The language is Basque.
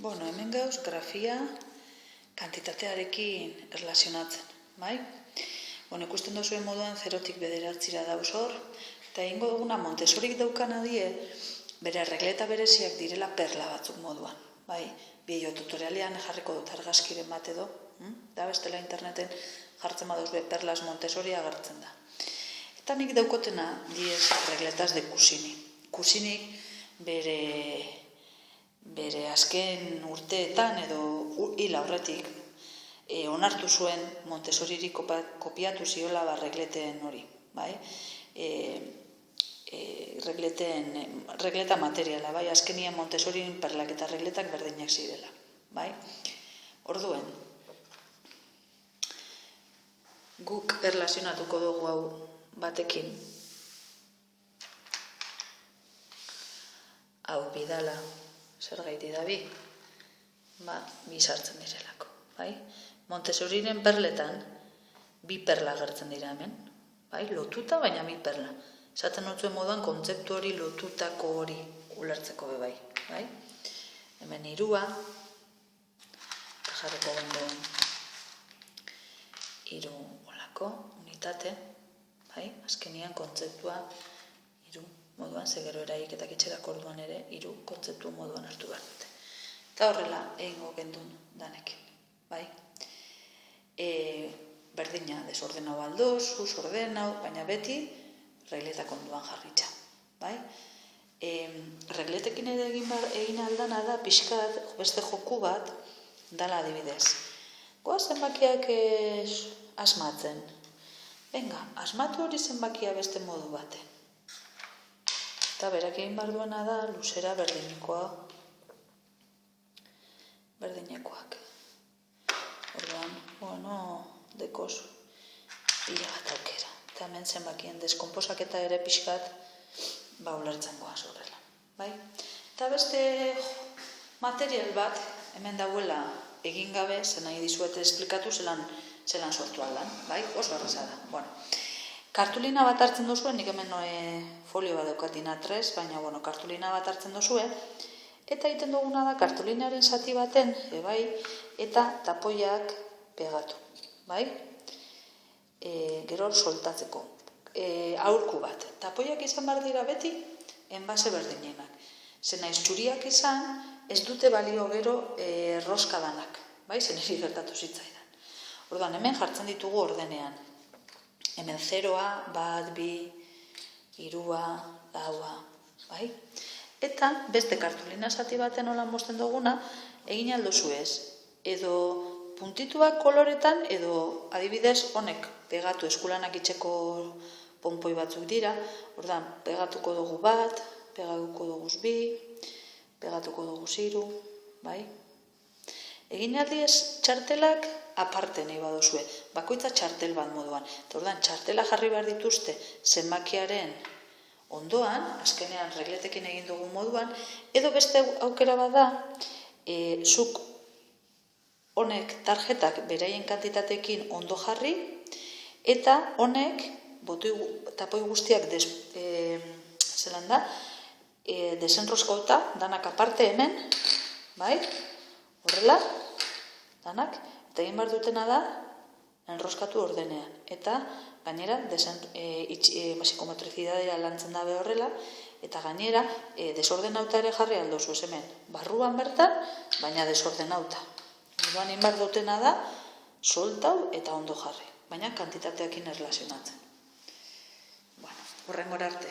Bueno, hemen gauz grafia kantitatearekin erlazionatzen, bai? Bueno, ikusten duzuen moduan 0-tik 9 dauz hor, eta egingo duguna Montessorik daukana die, bere regleta bereziak direla perla batzuk moduan, bai? Bideo tutorialean jarriko dut argazkiren bat edo, da bestela interneten jartzen baduz perlas Montessori agertzen da. Eta nik daukotena diez regletas de Kusini. Kusinik bere azken urteetan edo hil aurretik onartu zuen Montessoririk kopiatu ziola regleten hori, bai? Regleta materiala, bai? Azkenien Montessorin perlak eta regletak berdinak zirela, bai? Orduen, guk erlazionatuko dugu hau batekin, hau bidala, zer gaiti da bi? Bi sartzen direlako, bai? Montessoriren perletan, bi perla agertzen dira hemen, bai? Lotuta, baina bi perla. Esaten notzuen moduan, kontzeptu hori lotutako hori ulertzeko be bai? Hemen hirua, jarriko gonduen hiru olako unitate, bai? Azkenian kontzeptua hiru moduan, zegero eraiketak itxerak orduan ere, hiru kontzeptu moduan hartu behar dute. Eta horrela, egingo gendun danekin, bai? Berdina, desordenau aldoz, usordenau, baina beti regletak onduan jarritxa, bai? Regletekin ere egin aldana da, pixkat, beste joku bat, dala adibidez. Goa zenbakiak asmatzen. Venga, asmatu hori zenbakia beste modu baten. Eta berak egin behar duena da, luzera berdinekoak. Orduan, bueno, dekoz pila bat aukera. Eta hemen zenbakien deskomposaketa ere pixkat ulertzen goaz horrela, bai? Eta beste material bat, hemen dauela egin gabe, zen nahi dizuete esplikatu zelan sortu aldan, bai? Oso erraza da. Bueno, kartulina bat hartzen duzuen, nik hemen folio bat daukatina 3, baina, bueno, kartulina bat hartzen duzuen, eta egiten duguna da kartulinaren zati baten, bai, eta tapoiak pegatu, bai? Gero soltatzeko, aurku bat. Tapoiak izan behar dira beti, enbase berdinenak. Zena izturiak izan, ez dute balio gero roskadanak, bai? Zeneri gertatu zitzaidan. Orduan, hemen jartzen ditugu ordenean. Hemen 0a, 1, 2, 3, 4, bai? Eta beste kartulina zati baten holan mozten duguna, egin aldozu ez. Edo puntituak koloretan, edo adibidez honek pegatu eskulanak itxeko ponpoi batzuk dira. Orduan, pegatuko dugu 1, pegatuko dugu 2, pegatuko dugu 3, bai? Egin aldiz txartelak aparte nahi baduzue, bakoitza txartel bat moduan. Eta orduan, txartela jarri behar dituzte zenbakiaren ondoan, azkenean regletekin egin dugun moduan, edo beste aukera bada, zuk honek tarjetak beraien kantitatekin ondo jarri, eta honek tapoi guztiak desenroskauta, danak aparte hemen, bai? Horrela, danak, eta egin behar dutena da, enroskatu ordenean. Eta gainera, psikometrizidadea lantzen dabe horrela, eta gainera, desordenauta ere jarri aldozu hemen. Barruan bertan, baina desordenauta. Orduan egin behar dutena da, soltau eta ondo jarri. Baina kantitateakin erlazionatzen. Bueno, horrengora arte.